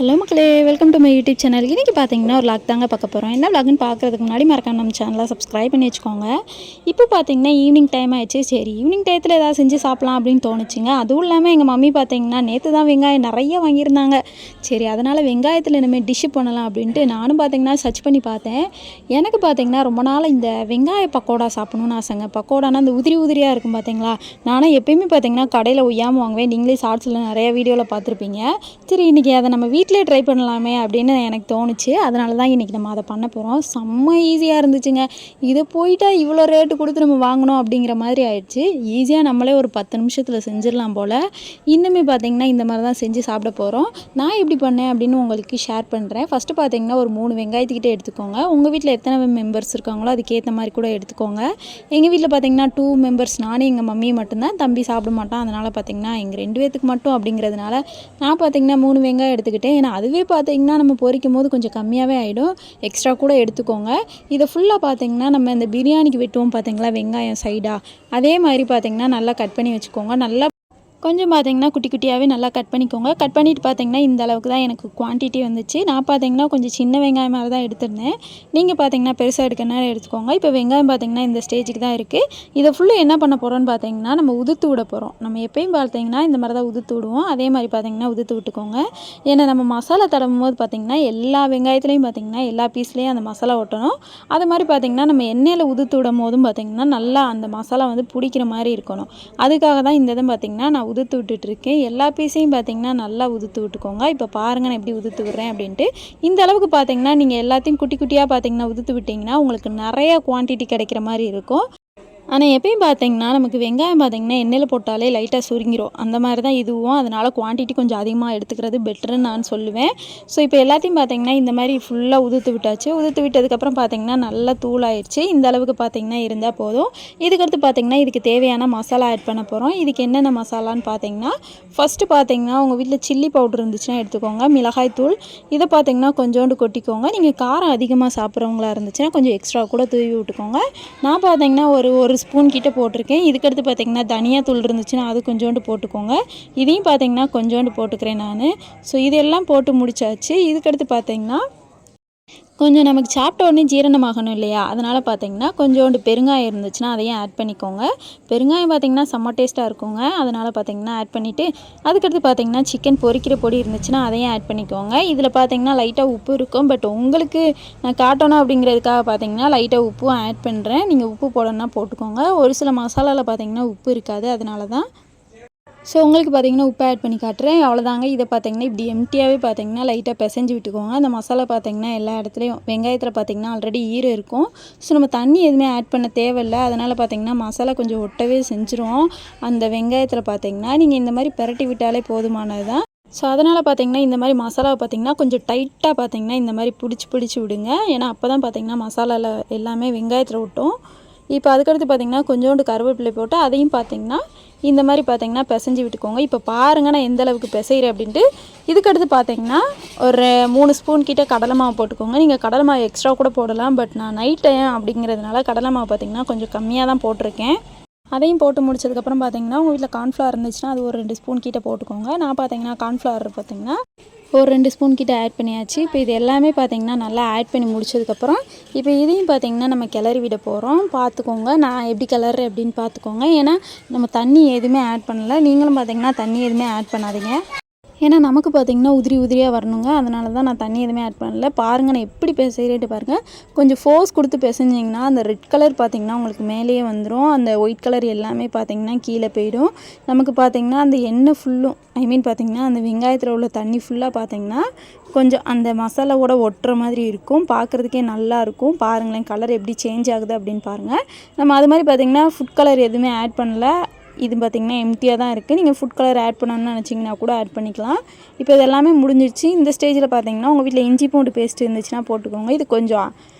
Hello மக்களே, welcome to my YouTube channel. இன்றைக்கி பார்த்தீங்கன்னா ஒரு வ்ளாக் தாங்க பார்க்க போகிறோம். என்ன வ்ளாக்னு பார்க்குறதுக்கு முன்னாடி மறக்காம நம்ம சேனலை சப்ஸ்கிரைப் பண்ணி வச்சுக்கோங்க. இப்போ பார்த்தீங்கன்னா ஈவினிங் டைம் ஆயிடுச்சு. சரி, ஈவினிங் டயத்தில் ஏதாவது செஞ்சு சாப்பிட்லாம் அப்படின்னு தோணுச்சுங்க. அதுவும் இல்லாமல் எங்கள் மம்மி பார்த்தீங்கன்னா நேற்று தான் வெங்காயம் நிறைய வாங்கியிருந்தாங்க. சரி, அதனால் வெங்காயத்தில் இனிமேல் டிஷ்ஷு பண்ணலாம் அப்படின்ட்டு நானும் பார்த்தீங்கன்னா சர்ச் பண்ணி பார்த்தேன். எனக்கு பார்த்தீங்கன்னா ரொம்ப நாள் இந்த வெங்காய பக்கோடா சாப்பிட்ணுன்னு ஆசைங்க. பக்கோடானா அந்த உதிரி உதிரியாக இருக்கும் பார்த்தீங்களா. நானும் எப்பயுமே பார்த்தீங்கன்னா கடையில் ஒய்யாமல் வாங்குவேன். நீங்களே ஷார்ட்ஸில் நிறைய வீடியோவில் பார்த்துருப்பீங்க. சரி, இன்றைக்கி அதை நம்ம வீட்டிலே ட்ரை பண்ணலாமே அப்படின்னு எனக்கு தோணுச்சு. அதனால தான் இன்றைக்கி நம்ம அதை பண்ண போகிறோம். செம்ம ஈஸியாக இருந்துச்சுங்க. இதை போயிட்டா இவ்வளோ ரேட்டு கொடுத்து நம்ம வாங்கணும் அப்படிங்கிற மாதிரி ஆயிடுச்சு. ஈஸியாக நம்மளே ஒரு 10 நிமிஷத்தில் செஞ்சிடலாம் போல். இன்னுமே பார்த்திங்கன்னா இந்த மாதிரி தான் செஞ்சு சாப்பிட போகிறோம். நான் எப்படி பண்ணேன் அப்படின்னு உங்களுக்கு ஷேர் பண்ணுறேன். ஃபஸ்ட்டு பார்த்திங்கன்னா ஒரு 3 வெங்காயத்துக்கிட்டே எடுத்துக்கோங்க. உங்கள் வீட்டில் எத்தனை மெம்பர்ஸ் இருக்காங்களோ அதுக்கேற்ற மாதிரி கூட எடுத்துக்கோங்க. எங்கள் வீட்டில் பார்த்திங்கன்னா 2 மெம்பர்ஸ், நானும் எங்கள் மம்மி மட்டும்தான். தம்பி சாப்பிட மாட்டான். அதனால் பார்த்திங்கன்னா எங்கள் 2 பேத்துக்கு மட்டும் அப்படிங்கிறதுனால நான் பார்த்திங்கன்னா 3 வெங்காயம் எடுத்துக்கிட்டேன். ஏன்னா அதுவே பார்த்திங்கன்னா நம்ம பொரிக்கும் போது கொஞ்சம் கம்மியாகவே ஆகிடும். எக்ஸ்ட்ரா கூட எடுத்துக்கோங்க. இதை ஃபுல்லாக பார்த்திங்கன்னா நம்ம இந்த பிரியாணிக்கு வெட்டுவோம் பார்த்திங்களா வெங்காயம் சைடாக, அதே மாதிரி பார்த்திங்கன்னா நல்லா கட் பண்ணி வச்சுக்கோங்க. நல்லா கொஞ்சம் பார்த்திங்கன்னா குட்டி குட்டியாகவே நல்லா கட் பண்ணிக்கோங்க. கட் பண்ணிவிட்டு பார்த்திங்கன்னா இந்த அளவுக்கு தான் எனக்கு குவான்டிட்டி வந்துச்சு. நான் பார்த்திங்கன்னா கொஞ்சம் சின்ன வெங்காயம் மாதிரி தான் எடுத்திருந்தேன். நீங்கள் பார்த்திங்கன்னா பெருசாக எடுக்கிறனால எடுத்துக்கோங்க. இப்போ வெங்காயம் பார்த்திங்கன்னா இந்த ஸ்டேஜுக்கு தான் இருக்குது. இதை ஃபுல்லாக என்ன பண்ண போகிறோன்னு பார்த்திங்கன்னா நம்ம உதுத்து விட போகிறோம். நம்ம எப்பயும் பார்த்திங்கன்னா இந்த மாதிரி தான் உதுத்து விடுவோம். அதே மாதிரி பார்த்திங்கன்னா உதுத்து விட்டுக்கோங்க. ஏன்னா நம்ம மசாலா தடவும் போது பார்த்திங்கன்னா எல்லா வெங்காயத்துலேயும் பார்த்திங்கன்னா எல்லா பீஸ்லேயும் அந்த மசாலா ஒட்டணும். அது மாதிரி பார்த்திங்கன்னா நம்ம எண்ணெயில் உதுத்து விடும் போதும் பார்த்திங்கன்னா நல்லா அந்த மசாலா வந்து பிடிக்கிற மாதிரி இருக்கணும். அதுக்காக தான் இந்த இதை பார்த்திங்கன்னா நான் உதுத்து விட்டுட்ருக்கேன். எல்லா பீஸையும் பார்த்திங்கன்னா நல்லா உதுத்து விட்டுக்கோங்க. இப்போ பாருங்கள் நான் எப்படி உதுத்து விடுறேன் அப்படின்ட்டு. இந்த அளவுக்கு பார்த்திங்கன்னா நீங்கள் எல்லாத்தையும் குட்டி குட்டியாக பார்த்திங்கன்னா உதுத்து விட்டிங்கன்னா உங்களுக்கு நிறையா குவான்டிட்டி கிடைக்கிற மாதிரி இருக்கும். ஆனால் எப்பயும் பார்த்திங்கன்னா நமக்கு வெங்காயம் பார்த்திங்கன்னா எண்ணெயில் போட்டாலே லைட்டாக சுருங்கிரும். அந்த மாதிரி தான் இதுவும். அதனால் குவான்டிட்டி கொஞ்சம் அதிகமாக எடுத்துக்கிறது பெட்டருன்னு நான் சொல்லுவேன். ஸோ இப்போ எல்லாத்தையும் பார்த்திங்கன்னா இந்த மாதிரி ஃபுல்லாக உதுத்து விட்டாச்சு. உதுத்து விட்டதுக்கப்புறம் பார்த்திங்கன்னா நல்லா தூளாயிடுச்சு. இந்த அளவுக்கு பார்த்திங்கன்னா இருந்தால் போதும். இதுக்கடுத்து பார்த்திங்கன்னா இதுக்கு தேவையான மசாலா ஆட் பண்ண போகிறோம். இதுக்கு என்னென்ன மசாலான்னு பார்த்திங்கன்னா ஃபஸ்ட்டு பார்த்திங்கன்னா உங்கள் வீட்டில் சில்லி பவுடர் இருந்துச்சுன்னா எடுத்துக்கோங்க. மிளகாய் தூள் இதை பார்த்திங்கன்னா கொஞ்சோண்டு கொட்டிக்கோங்க. நீங்கள் காரம் அதிகமாக சாப்பிட்றவங்களா இருந்துச்சுன்னா கொஞ்சம் எக்ஸ்ட்ரா கூட தூவி விட்டுக்கோங்க. நான் பார்த்திங்கன்னா ஒரு ஸ்பூன் கிட்ட போட்டிருக்கேன். இதுக்கடுத்து பார்த்திங்கன்னா தனியா தூள் இருந்துச்சுன்னா அது கொஞ்சோண்டு போட்டுக்கோங்க. இதையும் பார்த்திங்கன்னா கொஞ்சோண்டு போட்டுக்கிறேன் நான். ஸோ இதெல்லாம் போட்டு முடிச்சாச்சு. இதுக்கடுத்து பார்த்திங்கன்னா கொஞ்சம் நமக்கு சாப்பிட்ட உடனே ஜீரணமாகணும் இல்லையா, அதனால் பார்த்திங்கன்னா கொஞ்சோண்டு பெருங்காயம் இருந்துச்சுன்னா அதையும் ஆட் பண்ணிக்கோங்க. பெருங்காயம் பார்த்திங்கன்னா செம்ம டேஸ்ட்டாக இருக்குங்க. அதனால் பார்த்திங்கன்னா ஆட் பண்ணிவிட்டு அதுக்கடுத்து பார்த்திங்கன்னா சிக்கன் பொரிக்கிற பொடி இருந்துச்சுன்னா அதையும் ஆட் பண்ணிக்கோங்க. இதில் பார்த்திங்கன்னா லைட்டாக உப்பு இருக்கும். பட் உங்களுக்கு நான் காட்டணும் அப்படிங்கிறதுக்காக பார்த்திங்கன்னா லைட்டாக உப்பும் ஆட் பண்ணுறேன். நீங்கள் உப்பு போடணுன்னா போட்டுக்கோங்க. ஒரு சில மசாலாவில் பார்த்திங்கன்னா உப்பு இருக்காது, அதனால தான். ஸோ உங்களுக்கு பார்த்திங்கன்னா உப்பு ஆட் பண்ணி காட்டுறேன். அவ்வளோதாங்க. இதை பார்த்திங்கன்னா இப்படி எம்டியாகவே பார்த்திங்கன்னா லைட்டாக பிசைஞ்சு விட்டுக்கோங்க. அந்த மசாலா பார்த்திங்கன்னா எல்லா இடத்துலையும் வெங்காயத்தில் பார்த்திங்கன்னா ஆல்ரெடி ஈரம் இருக்கும். ஸோ நம்ம தண்ணி எதுவுமே ஆட் பண்ண தேவையில்லை. அதனால் பார்த்திங்கன்னா மசாலா கொஞ்சம் ஒட்டவே செஞ்சுரும். அந்த வெங்காயத்தில் பார்த்திங்கன்னா நீங்கள் இந்த மாதிரி பிரட்டி விட்டாலே போதுமானது தான். ஸோ அதனால் பார்த்திங்கன்னா இந்த மாதிரி மசாலாவை பார்த்திங்கன்னா கொஞ்சம் டைட்டாக பார்த்திங்கன்னா இந்த மாதிரி பிடிச்சி விடுங்க. ஏன்னா அப்போ தான் பார்த்திங்கன்னா மசாலாவில் எல்லாமே வெங்காயத்தில் விட்டும். இப்போ அதுக்கடுத்து பார்த்திங்கன்னா கொஞ்சோண்டு கருவேப்பிலை போட்டு அதையும் பார்த்திங்கன்னா இந்த மாதிரி பார்த்திங்கன்னா பிசைஞ்சு விட்டுக்கோங்க. இப்போ பாருங்கள் நான் எந்த அளவுக்கு பிசைகிறேன் அப்படின்ட்டு. இதுக்கடுத்து பார்த்திங்கன்னா ஒரு 3 ஸ்பூன் கிட்ட கடலை மாவு போட்டுக்கோங்க. நீங்கள் கடலை மாவு எக்ஸ்ட்ரா கூட போடலாம். பட் நான் நைட் டைம் அப்படிங்கிறதுனால கடலை மாவு பார்த்திங்கன்னா கொஞ்சம் கம்மியாக தான் போட்டிருக்கேன். அதையும் போட்டு முடிச்சதுக்கப்புறம் பார்த்திங்கன்னா உங்கள் வீட்டில் கார்ன்ஃப்ளவர் இருந்துச்சுன்னா அது ஒரு 2 ஸ்பூன் கிட்ட போட்டுக்கோங்க. நான் பார்த்திங்கன்னா கார்ன்ஃப்ளவர் பார்த்திங்கன்னா ஒரு 2 ஸ்பூன் கிட்ட ஆட் பண்ணியாச்சு. இப்போ இது எல்லாமே பார்த்திங்கன்னா நல்லா ஆட் பண்ணி முடிச்சதுக்கப்புறம் இப்போ இதையும் பார்த்திங்கன்னா நம்ம கிளறி விட போகிறோம். பார்த்துக்கோங்க நான் எப்படி கிளறேன் அப்படின்னு பார்த்துக்கோங்க. ஏன்னா நம்ம தண்ணி எதுவுமே ஆட் பண்ணலை. நீங்களும் பார்த்திங்கன்னா தண்ணி எதுவுமே ஆட் பண்ணாதீங்க. ஏன்னா நமக்கு பார்த்திங்கன்னா உதிரி உதிரியாக வரணுங்க. அதனால தான் நான் தண்ணி எதுவுமே ஆட் பண்ணல. பாருங்கள் நான் எப்படி பிசைகிறேன்ட்டு பாருங்கள். கொஞ்சம் ஃபோர்ஸ் கொடுத்து பிசைஞ்சிங்கன்னா அந்த ரெட் கலர் பார்த்திங்கன்னா உங்களுக்கு மேலேயே வந்துடும். அந்த ஒயிட் கலர் எல்லாமே பார்த்திங்கன்னா கீழே போயிடும். நமக்கு பார்த்திங்கன்னா அந்த எண்ணெய் ஃபுல்லும் பார்த்திங்கன்னா அந்த வெங்காயத்தில் உள்ள தண்ணி ஃபுல்லாக பார்த்திங்கன்னா கொஞ்சம் அந்த மசாலாவோட ஒட்டுற மாதிரி இருக்கும். பார்க்குறதுக்கே நல்லாயிருக்கும். பாருங்களேன் கலர் எப்படி சேஞ்ச் ஆகுது அப்படின்னு பாருங்கள். நம்ம அது மாதிரி பார்த்திங்கன்னா ஃபுட் கலர் எதுவுமே ஆட் பண்ணல. இது பார்த்திங்கன்னா எம்டியாக தான் இருக்குது. நீங்கள் ஃபுட் கலர் ஆட் பண்ணணும்னு நினச்சிங்கன்னா கூட ஆட் பண்ணிக்கலாம். இப்போ இது எல்லாமே முடிஞ்சிடுச்சு. இந்த ஸ்டேஜில் பார்த்திங்கன்னா உங்கள் வீட்டில் இஞ்சி பூண்டு பேஸ்ட் இருந்துச்சுன்னா போட்டுக்கோங்க. இது கொஞ்சம்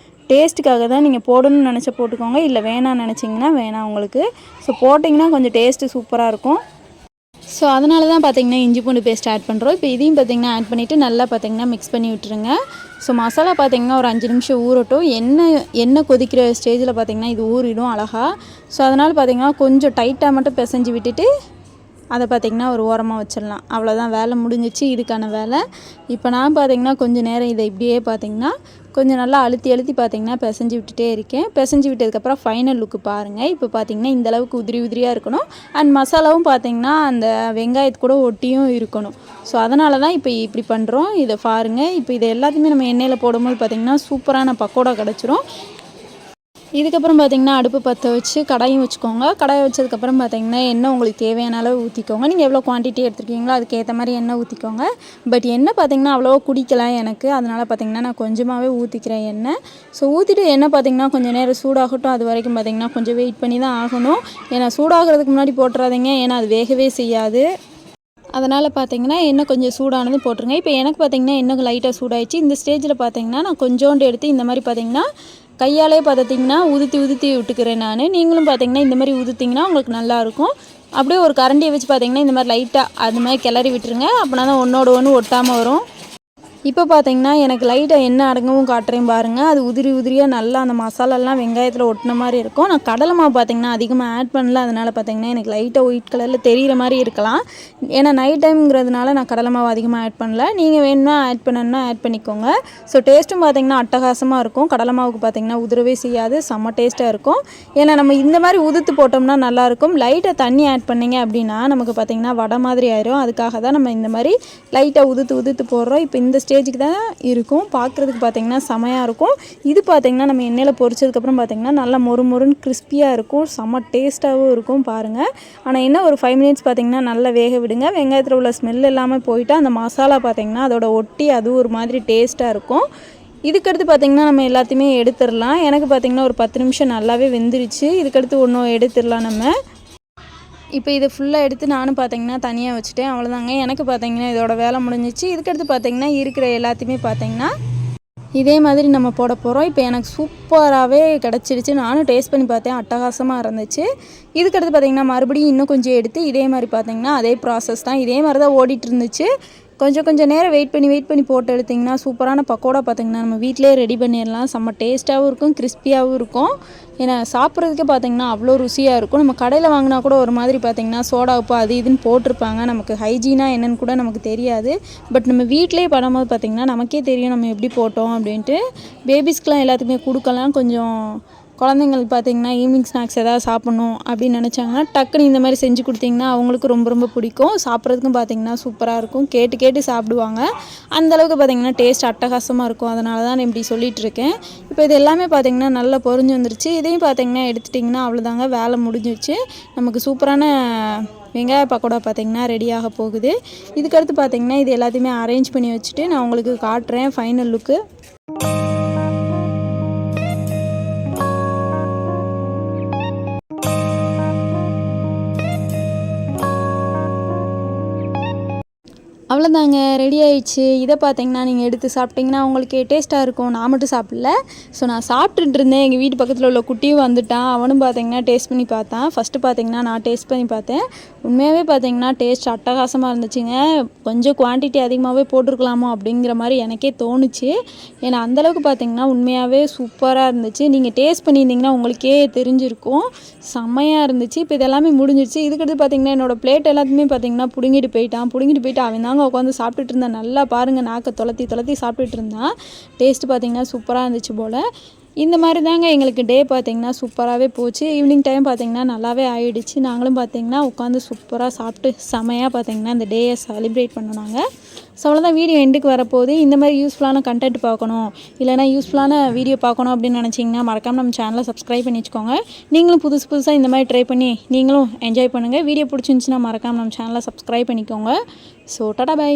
டேஸ்ட்டுக்காக தான். நீங்கள் போடணும்னு நினச்சா போட்டுக்கோங்க, இல்லை வேணாம்னு நினச்சிங்கன்னா வேணாம் உங்களுக்கு. ஸோ போட்டிங்கன்னா கொஞ்சம் டேஸ்ட்டு சூப்பராக இருக்கும். ஸோ அதனால தான் பார்த்திங்கன்னா இஞ்சி பூண்டு பேஸ்ட் ஆட் பண்ணுறோம். இப்போ இதையும் பார்த்திங்கன்னா ஆட் பண்ணிவிட்டு நல்லா பார்த்திங்கன்னா மிக்ஸ் பண்ணி விட்டுருங்க. ஸோ மசாலா பார்த்திங்கன்னா ஒரு 5 நிமிஷம் ஊறட்டும். எண்ணெய் கொதிக்கிற ஸ்டேஜில் பார்த்திங்கன்னா இது ஊறிடும் அழகாக. ஸோ அதனால் பார்த்திங்கன்னா கொஞ்சம் டைட்டாக மட்டும் பிசைஞ்சு விட்டுட்டு அதை பார்த்திங்கன்னா ஒரு ஓரமாக வச்சிடலாம். அவ்வளோதான், வேலை முடிஞ்சிச்சு இதுக்கான வேலை. இப்போ நான் பார்த்திங்கன்னா கொஞ்சம் நேரம் இதை இப்படியே பார்த்திங்கன்னா கொஞ்சம் நல்லா அழுத்தி பார்த்திங்கன்னா பிசைஞ்சு விட்டுட்டே இருக்கேன். பிசைஞ்சு விட்டதுக்கப்புறம் ஃபைனல் லுக்கு பாருங்கள். இப்போ பார்த்திங்கன்னா இந்தளவுக்கு உதிரியாக இருக்கணும். அண்ட் மசாலாவும் பார்த்திங்கன்னா அந்த வெங்காயத்து கூட ஒட்டியும் இருக்கணும். ஸோ அதனால தான் இப்போ இப்படி பண்ணுறோம். இதை பாருங்கள். இப்போ இதை எல்லாத்தையுமே நம்ம எண்ணெயில் போடும்போது பார்த்திங்கன்னா சூப்பரான பக்கோடா கிடச்சிரும். இதுக்கப்புறம் பார்த்திங்கன்னா அடுப்பு பற்ற வச்சு கடாயும் வச்சுக்கோங்க. கடாயை வச்சதுக்கப்புறம் பார்த்திங்கன்னா எண்ணெய் உங்களுக்கு தேவையான அளவு ஊற்றிக்கோங்க. நீங்கள் எவ்வளோ குவான்டிட்டி எடுத்துருக்கீங்களோ அதுக்கேற்ற மாதிரி எண்ணெய் ஊற்றிக்கோங்க. பட் எண்ணெய் பார்த்திங்கன்னா அவ்வளோவா குடிக்கலாம் எனக்கு. அதனால் பார்த்திங்கன்னா நான் கொஞ்சமாகவே ஊற்றிக்கிறேன் எண்ணெய். ஸோ ஊற்றிட்டு எண்ணெய் பார்த்திங்கன்னா கொஞ்சம் நேரம் சூடாகட்டும். அது வரைக்கும் பார்த்திங்கன்னா கொஞ்சம் வெயிட் பண்ணி தான் ஆகணும். ஏன்னா சூடாகிறதுக்கு முன்னாடி போட்டுறாதீங்க, ஏன்னா அது வேகவே செய்யாது. அதனால் பார்த்திங்கன்னா எண்ணெய் கொஞ்சம் சூடானது போட்டுருங்க. இப்போ எனக்கு பார்த்திங்கன்னா எண்ணெய் லைட்டாக சூடாயிடுச்சு. இந்த ஸ்டேஜில் பார்த்திங்கன்னா நான் கொஞ்சோண்டு எடுத்து இந்த மாதிரி பார்த்திங்கன்னா கையாலே பார்த்திங்கன்னா உதுத்தி விட்டுக்கிறேன் நான். நீங்களும் பார்த்திங்கன்னா இந்த மாதிரி உதுத்திங்கன்னா உங்களுக்கு நல்லாயிருக்கும். அப்படியே ஒரு கரண்டியை வச்சு பார்த்திங்கன்னா இந்த மாதிரி லைட்டாக அது மாதிரி கிளறி விட்டுருங்க. அப்படின்னா தான் ஒன்றோடு ஒன்று ஒட்டாமல் வரும். இப்போ பார்த்திங்கன்னா எனக்கு லைட்டாக எண்ணெய் அடங்கவும் காட்டுறேன் பாருங்கள். அது உதிரியாக நல்லா அந்த மசாலாலாம் வெங்காயத்தில் ஒட்டின மாதிரி இருக்கும். நான் கடலை மாவு பார்த்திங்கன்னா அதிகமாக ஆட் பண்ணல. அதனால் பார்த்திங்கன்னா எனக்கு லைட்டாக ஒயிட் கலரில் தெரிகிற மாதிரி இருக்கலாம். ஏன்னா நைட் டைம்ங்கிறதுனால நான் கடலை மாவு அதிகமாக ஆட் பண்ணல. நீங்கள் வேணும்னா ஆட் பண்ணணுன்னா ஆட் பண்ணிக்கோங்க. ஸோ டேஸ்ட்டும் பார்த்திங்கன்னா அட்டகாசமாக இருக்கும். கடலை மாவுக்கு பார்த்திங்கன்னா உதிரவே செய்யாது, செம்ம டேஸ்ட்டாக இருக்கும். ஏன்னா நம்ம இந்த மாதிரி உதுத்து போட்டோம்னா நல்லாயிருக்கும். லைட்டாக தண்ணி ஆட் பண்ணிங்க அப்படின்னா நமக்கு பார்த்திங்கன்னா வடை மாதிரி ஆயிரும். அதுக்காக தான் நம்ம இந்த மாதிரி லைட்டாக உதுத்து போடுறோம். இப்போ இந்த ஸ்டேஜுக்கு தான் இருக்கும். பார்க்குறதுக்கு பார்த்திங்கன்னா செமையாக இருக்கும். இது பார்த்திங்கன்னா நம்ம எண்ணெயில் பொரிச்சதுக்கப்புறம் பார்த்திங்கன்னா நல்லா மொறுன்னு கிறிஸ்பியாக இருக்கும். செம்ம டேஸ்ட்டாகவும் இருக்கும் பாருங்கள். ஆனால் என்ன ஒரு 5 மினிட்ஸ் பார்த்திங்கன்னா நல்லா வேக விடுங்க. வெங்காயத்தில் உள்ள ஸ்மெல் எல்லாமே போயிட்டு அந்த மசாலா பார்த்திங்கன்னா அதோட ஒட்டி அது ஒரு மாதிரி டேஸ்ட்டாக இருக்கும். இதுக்கடுத்து பார்த்திங்கன்னா நம்ம எல்லாத்தையுமே எடுத்துடலாம். எனக்கு பார்த்திங்கன்னா ஒரு 10 நிமிஷம் நல்லாவே வெந்துருச்சு. இதுக்கடுத்து ஒன்றும் எடுத்துடலாம் நம்ம. இப்போ இதை ஃபுல்லாக எடுத்து நானும் பார்த்திங்கன்னா தனியாக வச்சுட்டேன். அவ்வளோதாங்க, எனக்கு பார்த்திங்கன்னா இதோட வேலை முடிஞ்சிச்சு. இதுக்கடுத்து பார்த்திங்கன்னா இருக்கிற எல்லாத்தையுமே பார்த்திங்கன்னா இதே மாதிரி நம்ம போட போகிறோம். இப்போ எனக்கு சூப்பராகவே கிடச்சிருச்சு. நானும் டேஸ்ட் பண்ணி பார்த்தேன், அட்டகாசமாக இருந்துச்சு. இதுக்கடுத்து பார்த்திங்கன்னா மறுபடியும் இன்னும் கொஞ்சம் எடுத்து இதே மாதிரி பார்த்திங்கன்னா அதே ப்ராசஸ் தான், இதே மாதிரி தான் ஓடிட்டு இருந்துச்சு. கொஞ்சம் நேரம் வெயிட் பண்ணி போட்டு எடுத்திங்கன்னா சூப்பரான பக்கோடா பார்த்திங்கன்னா நம்ம வீட்டிலே ரெடி பண்ணிடலாம். செம்ம டேஸ்ட்டாகவும் இருக்கும், கிறிஸ்பியாகவும் இருக்கும். ஏன்னா சாப்பிட்றதுக்கே பார்த்திங்கன்னா அவ்வளோ ருசியாக இருக்கும். நம்ம கடையில் வாங்கினா கூட ஒரு மாதிரி பார்த்திங்கன்னா சோடா உப்பு அது இதுன்னு போட்டிருப்பாங்க. நமக்கு ஹைஜீனாக என்னென்னு கூட நமக்கு தெரியாது. பட் நம்ம வீட்டிலே பண்ணும்போது பார்த்திங்கன்னா நமக்கே தெரியும் நம்ம எப்படி போட்டோம் அப்படின்ட்டு. பேபிஸ்க்கெலாம் எல்லாத்துக்குமே கொடுக்கலாம். கொஞ்சம் குழந்தைங்களுக்கு பார்த்திங்கன்னா ஈவினிங் ஸ்நாக்ஸ் எதாவது சாப்பிட்ணும் அப்படின்னு நினச்சாங்கன்னா டக்குன்னு இந்த மாதிரி செஞ்சு கொடுத்திங்கன்னா அவங்களுக்கு ரொம்ப பிடிக்கும். சாப்பிட்றதுக்கும் பார்த்திங்கன்னா சூப்பராக இருக்கும். கேட்டு சாப்பிடுவாங்க. அந்தளவுக்கு பார்த்திங்கன்னா டேஸ்ட் அட்டகாசமாக இருக்கும். அதனால தான் நான் இப்படி சொல்லிகிட்டு இருக்கேன். இப்போ இது எல்லாமே பார்த்திங்கன்னா நல்லா பொரிஞ்சு வந்துருச்சு. இதையும் பார்த்திங்கன்னா எடுத்துட்டிங்கன்னா அவ்வளோதாங்க, வேலை முடிஞ்சிருச்சு. நமக்கு சூப்பரான வெங்காய பக்கோடா பார்த்திங்கன்னா ரெடியாக போகுது. இதுக்கடுத்து பார்த்திங்கன்னா இது எல்லாத்தையுமே அரேஞ்ச் பண்ணி வச்சுட்டு நான் உங்களுக்கு காட்டுறேன் ஃபைனல் லுக்கு. அவ்வளோதாங்க, ரெடி ஆயிடுச்சு. இதை பார்த்திங்கன்னா நீங்கள் எடுத்து சாப்பிட்டிங்கன்னா உங்களுக்கு டேஸ்ட்டாக இருக்கும். நான் மட்டும் சாப்பிடல. ஸோ நான் சாப்பிட்டுட்டு இருந்தேன். எங்கள் வீட்டு பக்கத்தில் உள்ள குட்டியும் வந்துட்டான். அவனும் பார்த்திங்கன்னா டேஸ்ட் பண்ணி பார்த்தான். ஃபஸ்ட்டு பார்த்திங்கன்னா நான் டேஸ்ட் பண்ணி பார்த்தேன். உண்மையாகவே பார்த்திங்கன்னா டேஸ்ட் அட்டகாசமாக இருந்துச்சுங்க. கொஞ்சம் குவான்டிட்டி அதிகமாகவே போட்டிருக்கலாமோ அப்படிங்கிற மாதிரி எனக்கே தோணுச்சு. ஏன்னா அந்தளவுக்கு பார்த்திங்கன்னா உண்மையாகவே சூப்பராக இருந்துச்சு. நீங்கள் டேஸ்ட் பண்ணியிருந்தீங்கன்னா உங்களுக்கே தெரிஞ்சிருக்கும். செம்மையாக இருந்துச்சு. இப்போ இதெல்லாமே முடிஞ்சிருச்சு. இதுக்கடுத்து பார்த்திங்கன்னா என்னோடய பிளேட் எல்லாத்தையுமே பார்த்திங்கன்னா பிடுங்கிட்டு போயிட்டு அவன் தாங்க உட்காந்து சாப்பிட்டுட்டு இருந்தேன். நல்லா பாருங்கள், நாக்கை தொலைத்தி சாப்பிட்டுட்டு இருந்தான். டேஸ்ட்டு பார்த்திங்கன்னா சூப்பராக இருந்துச்சு போல். இந்த மாதிரி தாங்க எங்களுக்கு டே பார்த்திங்கன்னா சூப்பராகவே போச்சு. ஈவினிங் டைம் பார்த்திங்கன்னா நல்லாவே ஆகிடுச்சு. நாங்களும் பார்த்திங்கன்னா உட்காந்து சூப்பராக சாப்பிட்டு செமையாக பார்த்திங்கன்னா இந்த டேயை செலிப்ரேட் பண்ணோங்க. ஸோ அவ்வளோதான், வீடியோ எண்டுக்கு வரப்போகுது. இந்த மாதிரி யூஸ்ஃபுல்லான கண்டென்ட் பார்க்கணும், இல்லைனா யூஸ்ஃபுல்லான வீடியோ பார்க்கணும் அப்படின்னு நினச்சிங்கன்னா மறக்காமல் நம்ம சேனலை சப்ஸ்கிரைப் பண்ணி வச்சுக்கோங்க. நீங்களும் புதுசாக இந்த மாதிரி ட்ரை பண்ணி நீங்களும் என்ஜாய் பண்ணுங்கள். வீடியோ பிடிச்சிருந்துச்சின்னா மறக்காமல் நம்ம சேனலை சப்ஸ்கிரைப் பண்ணிக்கோங்க. So tata by.